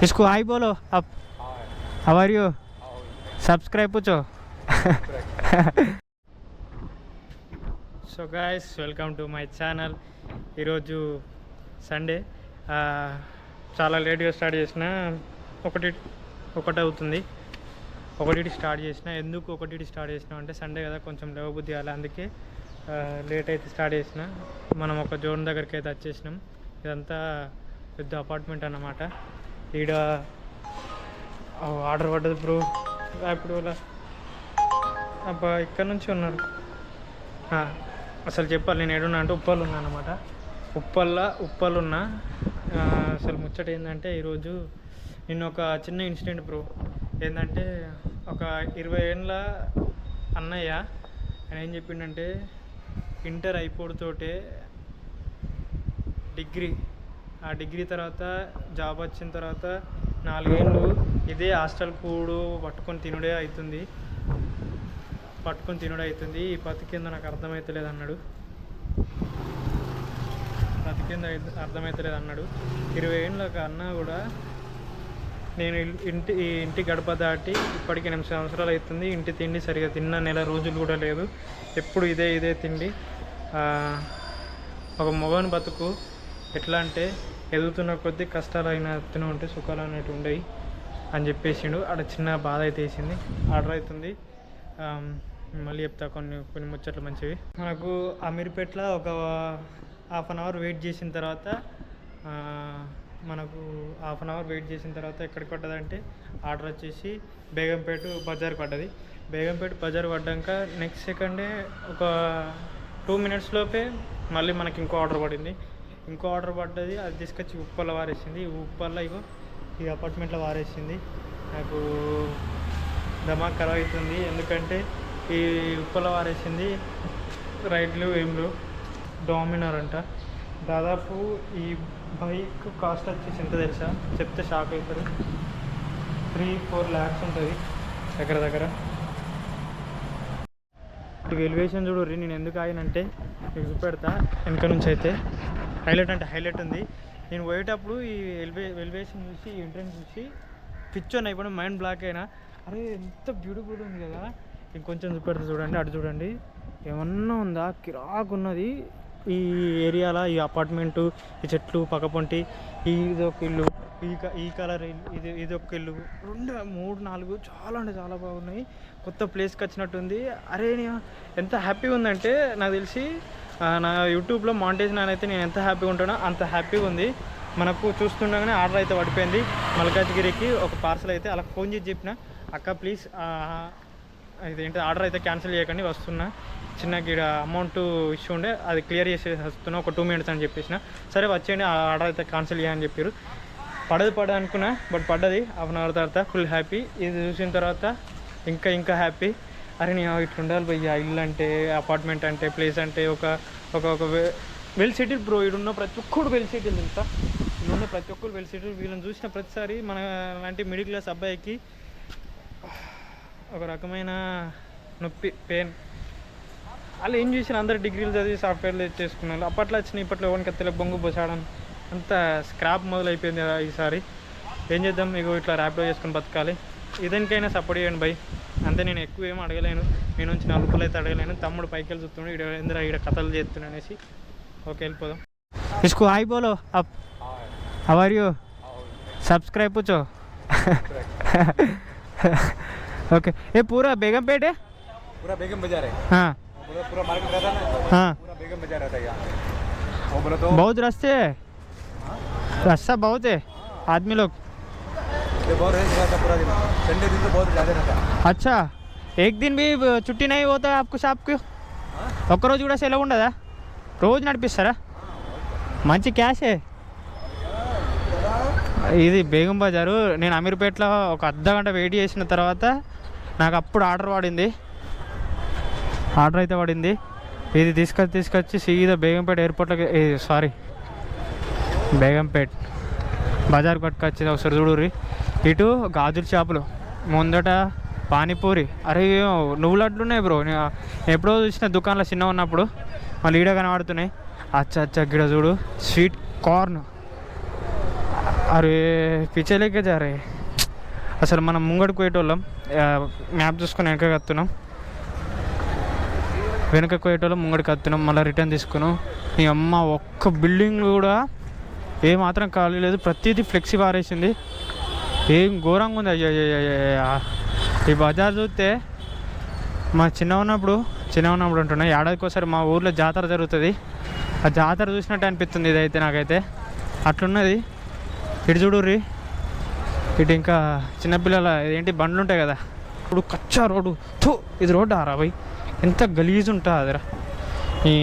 इसको हाई बोलो अब। How are you? सब्सक्राइब पूछो। So guys welcome to my channel. ఈరోజు సండే, చాలా లేట్గా స్టార్ట్ చేసిన. ఒకటి అవుతుంది. ఒకటి స్టార్ట్ చేసిన. ఎందుకు ఒకటి స్టార్ట్ చేసిన అంటే సండే కదా, కొంచెం లేవబుద్ధి అలా, అందుకే లేట్ అయితే స్టార్ట్ చేసిన. మనం ఒక జోన్ దగ్గరికి అయితే వచ్చేసినాం. ఇదంతా పెద్ద అపార్ట్మెంట్ అన్నమాట. ఈడ ఆర్డర్ పడ్డది బ్రో. ఇప్పుడు అబ్బా ఇక్కడ నుంచి ఉన్నారు. అసలు చెప్పాలి, నేను ఏడున్నా అంటే ఉప్పల్ ఉన్నా అనమాట. ఉప్పల్ ఉన్నా. అసలు ముచ్చట ఏంటంటే ఈరోజు నిన్న ఒక చిన్న ఇన్సిడెంట్ బ్రో. ఏంటంటే ఒక 20 ఏళ్ళ అన్నయ్య ఆయన ఏం చెప్పిండంటే, ఇంటర్ అయిపోతోటే ఆ డిగ్రీ తర్వాత జాబ్ వచ్చిన తర్వాత 4 ఏళ్ళు ఇదే హాస్టల్ కూడు పట్టుకొని తినుడే అవుతుంది. ఈ బతికేందో నాకు అర్థమవుతలేదు అన్నాడు. 20 ఏళ్ళ అన్నా కూడా నేను ఇంటి గడప దాటి ఇప్పటికి 8 సంవత్సరాలు అవుతుంది. ఇంటి తిండి సరిగా తిన్న నెల రోజులు కూడా లేదు. ఎప్పుడు ఇదే తిండి. ఒక మగవాని బతుకు ఎట్లా అంటే, ఎదుగుతున్న కొద్దీ కష్టాలు అయినట్టునే ఉంటాయి, సుఖాలు అనేవి ఉండవు అని చెప్పేసిండు. అక్కడ చిన్న బాధ అయితే వేసింది. ఆర్డర్ అవుతుంది, మళ్ళీ చెప్తా కొన్ని ముచ్చట్లు మంచివి. మనకు అమీర్పేటలో ఒక హాఫ్ అన్ అవర్ వెయిట్ చేసిన తర్వాత ఎక్కడికి పడ్డదంటే, ఆర్డర్ వచ్చేసి బేగంపేట బజార్ పడ్డది. బేగంపేట బజార్ పడ్డాక నెక్స్ట్ సెకండే ఒక 2 minutes లోపే మళ్ళీ మనకి ఇంకో ఆర్డర్ పడ్డది. అది తీసుకొచ్చి ఉప్పల్లో వారేసింది. ఉప్పల్లో ఈ అపార్ట్మెంట్లో వారేసింది. నాకు దమాక్ ఖరాబ్ అవుతుంది. ఎందుకంటే ఈ ఉప్పల్లో వారేసింది రైడ్లు ఏం డామినర్ అంట. దాదాపు ఈ బైక్ కాస్ట్ వచ్చేసి ఎంత తెలుసా? చెప్తే షాక్ అవుతారు. 3-4 lakhs ఉంటుంది దగ్గర. ఎలివేషన్ చూడరు. నేను ఎందుకు ఆగినంటే మీకు చూపెడతా. వెనక నుంచి అయితే హైలైట్ ఉంది. నేను పోయేటప్పుడు ఈ ఎలివేషన్ చూసి, ఈ ఎంట్రెన్స్ చూసి పిచ్చోని అయిపోయినా, మైండ్ బ్లాక్ అయినా. అరే ఎంత బ్యూటిఫుల్ ఉంది కదా. ఇంకొంచెం చూపెడతా చూడండి. అటు చూడండి, ఏమన్నా ఉందా? కిరాక్ ఉన్నది ఈ ఏరియాలో. ఈ అపార్ట్మెంటు, ఈ చెట్లు, పక్కపొంటి, ఇదొక ఇల్లు, ఈ కలర్ ఇదొక ఇల్లు, 2, 3, 4 చాలా అంటే చాలా బాగున్నాయి. కొత్త ప్లేస్కి వచ్చినట్టుంది. అరే ఎంత హ్యాపీగా ఉందంటే, నాకు తెలిసి నా యూట్యూబ్లో మానిటైజేషన్ అయితే నేను ఎంత హ్యాపీగా ఉంటానో అంత హ్యాపీగా ఉంది. మనకు చూస్తుండగానే ఆర్డర్ అయితే పడిపోయింది. మల్కాజ్గిరికి ఒక పార్సల్ అయితే అలా ఫోన్ చేసి చెప్పిన, అక్క ప్లీజ్ ఇదేంటి ఆర్డర్ అయితే క్యాన్సిల్ చేయకండి, వస్తున్నా, చిన్నకి అమౌంట్ ఇష్యూ ఉండే, అది క్లియర్ చేసి వస్తున్నా, ఒక 2 minutes అని చెప్పేసిన. సరే వచ్చేయండి, ఆ ఆర్డర్ అయితే క్యాన్సిల్ చేయని చెప్పారు. పడదు అనుకున్నా, బట్ పడ్డది. హాఫ్ అన్ అవర్ తర్వాత ఫుల్ హ్యాపీ. ఇది చూసిన తర్వాత ఇంకా హ్యాపీ. అరే నేను ఇట్లా ఉండాలి భయ్యా, ఇల్లు అంటే, అపార్ట్మెంట్ అంటే, ప్లేస్ అంటే ఒక వెల్ సెటిల్ బ్రో. ఇడున్న ప్రతి ఒక్కడు వెల్ సెటిల్ తెలుసా. ఇడున్న ప్రతి ఒక్కరు వెల్ సెటిల్. వీళ్ళని చూసిన ప్రతిసారి మన లాంటి మిడిల్ క్లాస్ అబ్బాయికి ఒక రకమైన నొప్పి, పెయిన్. వాళ్ళు ఏం చేసినా అందరు డిగ్రీలు చదివి సాఫ్ట్వేర్లు చేసుకున్నారు. అప్పట్లో వచ్చిన ఇప్పట్లో ఎవరికి తెల్ల బొంగు పోసాడని అంత స్క్రాప్ మొదలైపోయింది కదా ఈసారి. ఏం చేద్దాం, మీకు ఇట్లా ర్యాపిడో చేసుకొని బతకాలి. ఇదానికైనా సపోర్ట్ చేయండి బై. అంతే, నేను ఎక్కువ ఏం అడగలేను. నేను నుంచి 4 రూపాయలు అయితే అడగలేను. తమ్ముడు పైకి వెళ్ళి చూస్తున్నాడు, ఈడ కథలు చేస్తున్నా అనేసి. ఓకే, వెళ్ళిపోదాం. इसको हाई बोलो अब। How are you? सब्सक्राइब पूछो। ओके, ये पूरा बेगमपेट है? पूरा बेगम बाजार है। हाँ, पूरा मार्केट रहता है ना। हाँ, पूरा बेगम बाजार रहता है यहाँ। वो बोलो तो बहुत रास्ते है, रास्ता बहुत है, आदमी लोग बहुत रहता पूरा दिन। संडे दिन तो बहुत ज़्यादा रहता है। अच्छा, एक दिन भी छुट्टी नहीं होता आपको షాప్ కి? ఒక్క రోజు కూడా సెలవు ఉండదా? రోజు నడిపిస్తారా? మంచి క్యాషే. ఇది బేగం బజారు. నేను అమీర్పేటలో ఒక అర్ధగంట వెయిట్ చేసిన తర్వాత నాకు అప్పుడు ఆర్డర్ అయితే పడింది. ఇది తీసుకొచ్చి సీదా బేగంపేట ఎయిర్పోర్ట్లోకి, బేగంపేట్ బజార్ పట్టుకొచ్చింది. ఒకసారి చూడుర్రి. ఇటు గాజుల షాపులు, ముందట పానీపూరి. అరే నువ్వులు అట్లున్నాయి బ్రో. నేను ఎప్పుడో చూసిన దుకాణంలో చిన్న ఉన్నప్పుడు, మళ్ళీ ఈడ కనబడుతున్నాయి. అచ్చ గిడ చూడు, స్వీట్ కార్న్. అరే పిచ్చలేకే జారే. అసలు మనం ముంగడికి పోయేటోళ్ళం, మ్యాప్ చూసుకొని వెనక కత్తున్నాం, వెనకకు పోయేటోళ్ళం ముంగడికి కత్తున్నాం, మళ్ళీ రిటర్న్ తీసుకున్నాం. ఈ అమ్మ ఒక్క బిల్డింగ్ కూడా ఏమాత్రం ఖాళీ లేదు, ప్రతిదీ ఫ్లెక్సీ పారేసింది. ఏం ఘోరంగా ఉంది. అయ్యో ఈ బజార్ చూస్తే మా చిన్న ఉన్నప్పుడు ఉంటున్నా, ఏడాదికి ఒకసారి మా ఊర్లో జాతర జరుగుతుంది, ఆ జాతర చూసినట్టు అనిపిస్తుంది ఇదైతే నాకైతే. అట్లున్నది. ఇటు చూడుర్రి, ఇటు ఇంకా చిన్నపిల్లల ఏంటి బండ్లు ఉంటాయి కదా, ఇప్పుడు కచ్చా రోడ్డు. ఇది రోడ్డు ఆరా భయ్, ఎంత గలీజ్ ఉంటుంది అదిరా. ఈ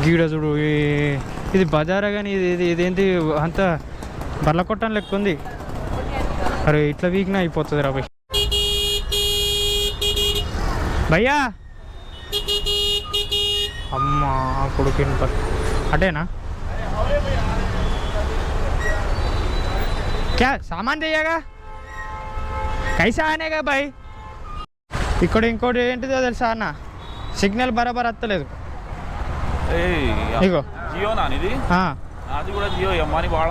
గీడ చూడు, ఇది బజారా కానీ ఇదేంటి అంత బర్ల కొట్టం లెక్క ఉంది. అరే ఇట్లా వీక్నా అయిపోతుంది రా భయ్. భయ్యా అమ్మా కొడుకు అటేనా क्या सामान देगा कैसा आने का भाई. ఇక్కడ ఇంకోటి ఏంటిదో తెలుసా అన్న, సిగ్నల్ బరాబర్ వస్తలేదు. ఇగో జియోనా ఇది? అది కూడా జియో. అమ్మాని వాళ్ళ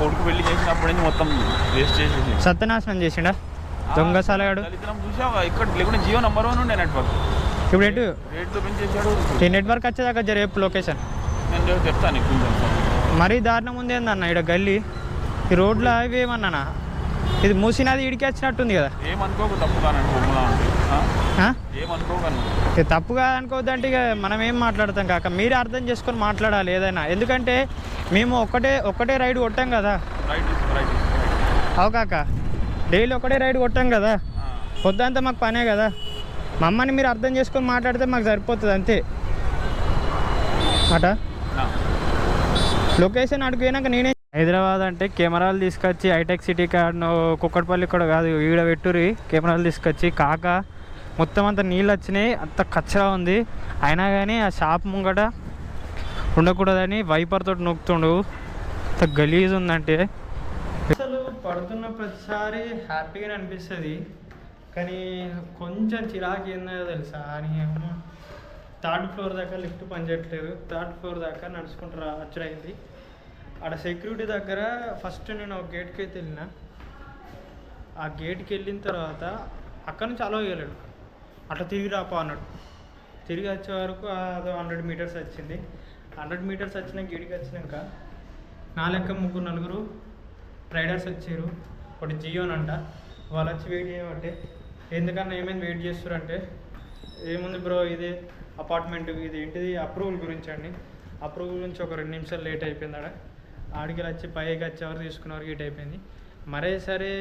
కొడుకు పెళ్లి చేసినప్పటి నుంచి మొత్తం వేస్ట్ చేసేసి సత్యనాశనం చేసిండా దొంగ సాలగాడు. చూసావా ఇక్కడ లేకుండా జియో నెంబర్ 1 ఉండే నెట్వర్క్. ఇప్పుడు ఎటు రేట్లు పెంచేసాడు. ఈ నెట్వర్క్ వచ్చేదాకా రేపు లొకేషన్ నేను చెప్తాను నీకు కొంచెం. మరీ దారుణం ఉంది ఏందన్న ఇక్కడ గల్లీ, ఈ రోడ్లో అవి ఏమన్నా ఇది మూసినది ఇడికి వచ్చినట్టుంది కదా. ఏమనుకోకు తప్పుగా ఏమనుకోగలను తప్పుగా అనుకోవద్దంటే ఇక మనం ఏం మాట్లాడతాం కాక, మీరే అర్థం చేసుకొని మాట్లాడాలి ఏదైనా. ఎందుకంటే మేము ఒకటే రైడ్ కొట్టాం కదా. అవు కాక డైలీ ఒకటే రైడ్ కొట్టాం కదా, పొద్దంతా మాకు పనే కదా. మా అమ్మని మీరు అర్థం చేసుకొని మాట్లాడితే మాకు సరిపోతుంది అంతే. అట లొకేషన్ అడిగినాక నేనే హైదరాబాద్ అంటే కెమెరాలు తీసుకొచ్చి హైటెక్ సిటీ కాడనో కుక్కట్పల్లి కూడా కాదు, ఈడ పెట్టురి కెమెరాలు తీసుకొచ్చి. కాక మొత్తం అంతా నీళ్ళు వచ్చినాయి, అంత కచ్చరా ఉంది. అయినా కానీ ఆ షాప్ ముంగట ఉండకూడదని వైపర్ తోటి నొక్కుతుండు. అంత గలీజ్ ఉందంటే అసలు పడుతున్న ప్రతిసారి హ్యాపీగానే అనిపిస్తుంది, కానీ కొంచెం చిరాకు ఏందో తెలుసా అని. 3rd ఫ్లోర్ దాకా లిఫ్ట్ పనిచేయట్లేదు, 3rd ఫ్లోర్ దాకా నడుచుకుంటూ వచ్చడైంది. ఆడ సెక్యూరిటీ దగ్గర ఫస్ట్ నేను ఒక గేట్కి అయితే వెళ్ళిన, ఆ గేట్కి వెళ్ళిన తర్వాత అక్కడ నుంచి అలో చేయలేడు, అట్లా తిరిగి రాపో అన్నాడు. తిరిగి వచ్చే వరకు అదో 100 మీటర్స్ వచ్చింది. 100 మీటర్స్ వచ్చినాక గేట్కి వచ్చినాక నా లెక్క 3-4 రైడర్స్ వచ్చారు. ఒకటి జియోనంట, వాళ్ళు వచ్చి వెయిట్ చేయమంటే ఎందుకన్నా ఏమైంది వెయిట్ చేస్తారంటే, ఏముంది బ్రో ఇదే అపార్ట్మెంట్, ఇది ఏంటిది అప్రూవల్ గురించి అండి. అప్రూవల్ గురించి ఒక 2 నిమిషాలు లేట్ అయిపోయింది. ఆడికి వచ్చి పైకి వచ్చేవారు తీసుకునేవారు గేట్ అయిపోయింది. మరే సరే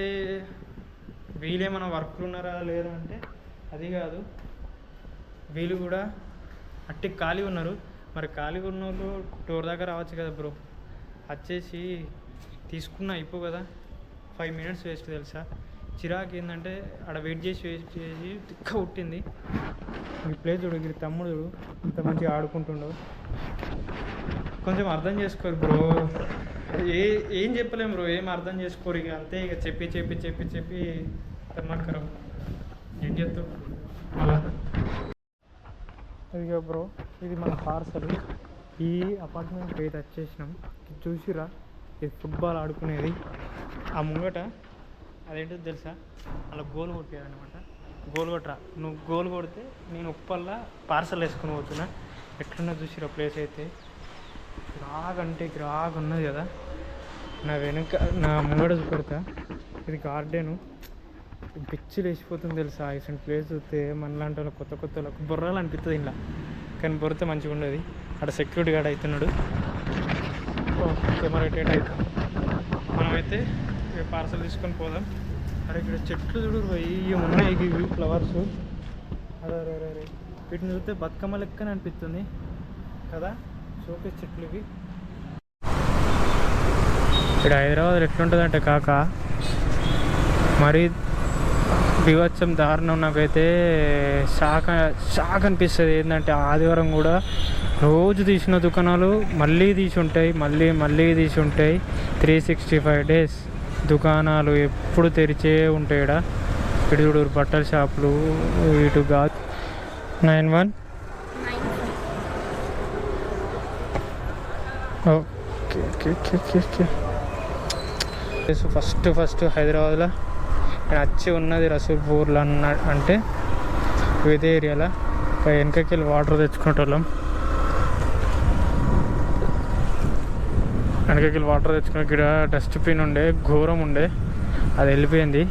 వీళ్ళేమైనా వర్క్లు ఉన్నారా లేదా అంటే అది కాదు, వీళ్ళు కూడా అట్టి ఖాళీ ఉన్నారు. మరి ఖాళీగా ఉన్న వాళ్ళు డోర్ దగ్గర రావచ్చు కదా బ్రో, వచ్చేసి తీసుకున్నా అయిపో కదా. 5 మినిట్స్ వేస్ట్ తెలుసా. చిరాకు ఏంటంటే ఆడ వెయిట్ చేసి తిక్క పుట్టింది. ఈ ప్లేస్ చూడు, ఈ తమ్ముడు ఇంత మంచిగా ఆడుకుంటుండవు. కొంచెం అర్థం చేసుకోరు బ్రో, ఏం చెప్పలేము బ్రో, ఏం అర్థం చేసుకోరు. ఇక అంతే, ఇక చెప్పి తమ్మక్కరం ఏం చెప్తావు అలా. ఇదిగో బ్రో, ఇది మన పార్సల్. ఈ అపార్ట్మెంట్కి అయితే వచ్చేసినాం. చూసిరా, ఇది ఫుట్బాల్ ఆడుకునేది. ఆ ముంగట అదేంటో తెలుసా, అలా గోల్ కొట్టేదనమాట. గోల్ కొట్టరా, నువ్వు గోల్ కొడితే నేను ఉప్పల్లా పార్సల్ వేసుకొని పోతున్నా. ఎట్లున్నా చూసిరా ప్లేస్ అయితే, గ్రాగ్ ఉన్నది కదా. నా వెనుక నా ముంగడ చూపెడతా, ఇది గార్డెను. పిచ్చిలు వేసిపోతుంది తెలుసా. ఇటువంటి ప్లేస్ చూస్తే మనలాంటి వాళ్ళకి కొత్త వాళ్ళకి బుర్రాలు అనిపిస్తుంది ఇలా, కానీ బుర్రతో మంచిగా ఉండదు. అక్కడ సెక్యూరిటీ గార్డ్ అవుతున్నాడు, కెమెరా టేట్ అవుతుంది. మనమైతే పార్సల్ తీసుకొని పోదాం. అరే ఇక్కడ చెట్లు చూడు, ఇవి ఉన్నాయి, ఇవి ఫ్లవర్స్. అరే వీటిని చూస్తే బతుకమ్మ లెక్కనే అనిపిస్తుంది కదా, షోకేస్ చెట్లు ఇవి. ఇక్కడ హైదరాబాద్ ఎట్లుంటుందంటే కాక మరీ బీభత్సం దారుణం. నాకైతే షాక్ అనిపిస్తుంది. ఏంటంటే ఆదివారం కూడా రోజు తీసిన దుకాణాలు మళ్ళీ తీసి ఉంటాయి, మళ్ళీ తీసి ఉంటాయి. 365 days దుకాణాలు ఎప్పుడు తెరిచే ఉంటాయి. ఇటు చూడు బట్టల షాపులు, ఇటు గా 91 ఓకే. ఫస్ట్ హైదరాబాద్లో నేను వచ్చి ఉన్నది రసూల్పూర్లో అంటే ఇదే ఏరియాలో వెనకకి వెళ్ళి వాటర్ తెచ్చుకునేటోళ్ళం. వెనకకి వెళ్ళి వాటర్ తెచ్చుకునే ఇక్కడ డస్ట్బిన్ ఉండే, ఘోరం ఉండే, అది వెళ్ళిపోయింది.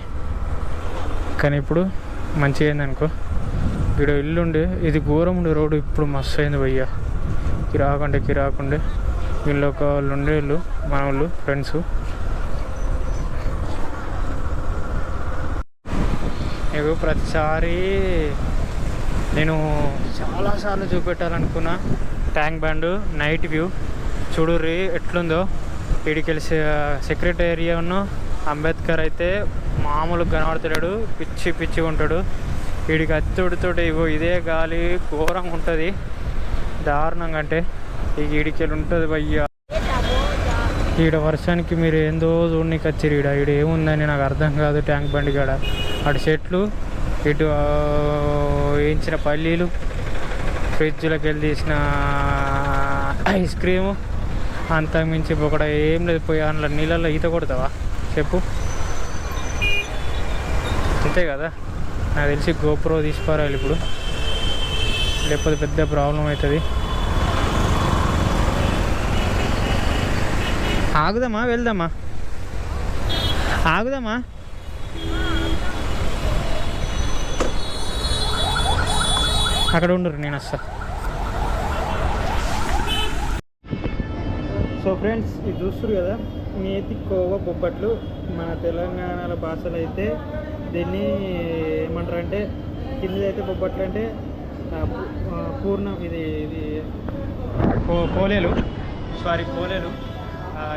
కానీ ఇప్పుడు మంచిగా అయింది అనుకో. ఇక్కడ ఇల్లు ఉండే, ఇది ఘోరం ఉండే రోడ్డు, ఇప్పుడు మస్తు అయింది భయ్య. కిరాకుండే వీళ్ళు ఒక వాళ్ళు ఉండే వాళ్ళు, మన వాళ్ళు ఫ్రెండ్స్. నీకు ప్రతిసారి నేను చాలాసార్లు చూపెట్టాలనుకున్నా ట్యాంక్ బండ్ నైట్ వ్యూ చూడుర్రి ఎట్లుందో. వీడికి సెక్రటేరియన్ అంబేద్కర్ అయితే మామూలు కనబడతాడు, పిచ్చి ఉంటాడు. వీడికి అత్తుడితోటి ఇగో ఇదే గాలి ఘోరంగా ఉంటుంది, దారుణంగా. అంటే ఈ ఈడికెళ్ళి ఉంటుంది భయ్య. ఈడ వర్షానికి మీరు ఏందో చూడనికి వచ్చారు. ఈడ ఏముందని నాకు అర్థం కాదు. ట్యాంక్ బండి కాడ అటు చెట్లు, ఇటు వేయించిన పల్లీలు, ఫ్రిడ్జ్లోకి వెళ్ళి తీసిన ఐస్ క్రీము, అంతకు మించి ఒకడ ఏం లేదు. పోయి అందులో నీళ్ళల్లో ఈత కొడతావా చెప్పు? అంతే కదా. నాకు తెలిసి గోప్రో తీసిపారాలి ఇప్పుడు, లేకపోతే పెద్ద ప్రాబ్లం అవుతుంది. ఆగుదామా వెళ్దామా? ఆగుదామా? అక్కడ ఉండరు, నేను వస్తా. సో ఫ్రెండ్స్, ఇది చూస్తారు కదా, నేతి కోవ బొబ్బట్లు. మన తెలంగాణలో భాషలో అయితే దీన్ని ఏమంటారంటే, కింద అయితే బొబ్బట్లు అంటే పూర్ణం, ఇది పోలేలు.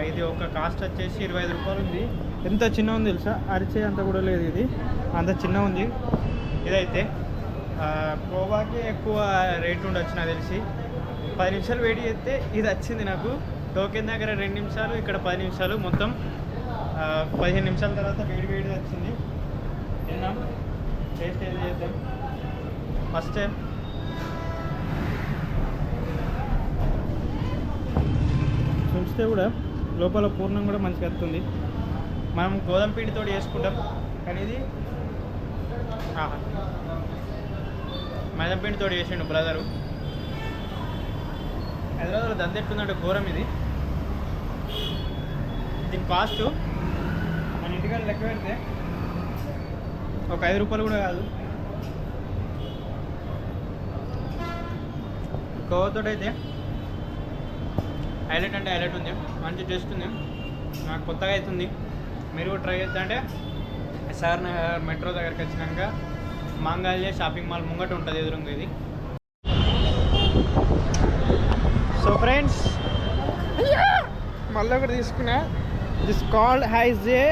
ఇది ఒక కాస్ట్ వచ్చేసి 25 రూపాయలు ఉంది. ఎంత చిన్న ఉంది తెలుసా? అరిచే అంత కూడా లేదు, ఇది అంత చిన్న ఉంది. ఇదైతే కోవాకి ఎక్కువ రేట్ ఉండొచ్చు నాకు తెలిసి. 10 నిమిషాలు వెయిట్ చేస్తే ఇది వచ్చింది నాకు. టోకెన్ దగ్గర 2 నిమిషాలు, ఇక్కడ 10 నిమిషాలు, మొత్తం 15 నిమిషాల తర్వాత వేడి వచ్చింది. తిన్నాం, టేస్ట్ ఏది చేద్దాం. ఫస్ట్ టైం ఉంచితే కూడా లోపల పూర్ణం కూడా మంచిగా వస్తుంది. మనం గోధుమ పిండితో చేసుకుంటాం, కానీ ఇది మైదా పిండితో చేసిండు బ్రదరు. హైదరాబాద్లో దంద ఎట్లుందంటే ఘోరం ఇది. దీని కాస్ట్ మన ఇంటికాడ లెక్క పెడితే ఒక 5 రూపాయలు కూడా కాదు. కోవతో అయితే హైలైట్ అంటే హైలైట్ ఉంది, మంచి టేస్ట్ ఉంది. నాకు కొత్తగా అవుతుంది, మీరు కూడా ట్రై చేద్దా. అంటే SR నగర్ మెట్రో దగ్గరికి వచ్చినాక మాంగళ్య షాపింగ్ మాల్ ముంగట ఉంటుంది ఎదురుగా ఇది. సో ఫ్రెండ్స్, మళ్ళీ ఒకటి తీసుకున్నా. This called has a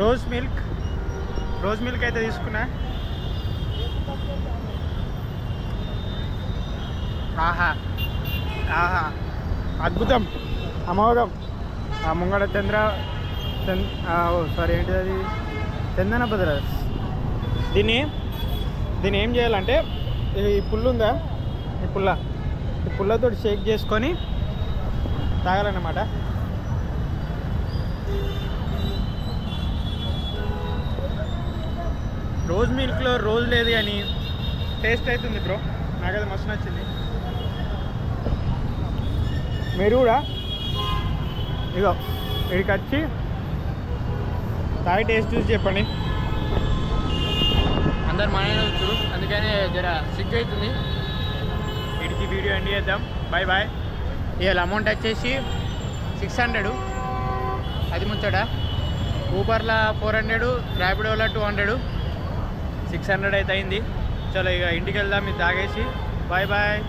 rose milk అయితే తీసుకున్నా. ఆహా అద్భుతం, అమోఘం. ముంగడ ఏంటిది అది, చందన బ్రదర్స్. దీన్ని ఏం చేయాలంటే, ఈ పుల్లు ఉందా, ఈ పుల్లతో షేక్ చేసుకొని తాగాలన్నమాట. రోజ్ మిల్క్లో రోజ్ లేదు కానీ టేస్ట్ అవుతుంది బ్రో, నాకైతే మస్తు నచ్చింది. మీరు కూడా ఇగో ఇక్కడికి వచ్చి తాగి టేస్ట్ చూసి చెప్పండి. అందరు మననే వచ్చారు, అందుకనే జర సిగ్గు అవుతుంది. వీడికి వీడియో ఎండ్ చేద్దాం. బాయ్. ఇవాళ అమౌంట్ వచ్చేసి 600, అది ముచ్చట. ఊబర్లో 400, ర్యాపిడోలో 200, 600 అయితే అయింది. చలో ఇక ఇంటికి వెళ్దాం, ఇది తాగేసి. బాయ్.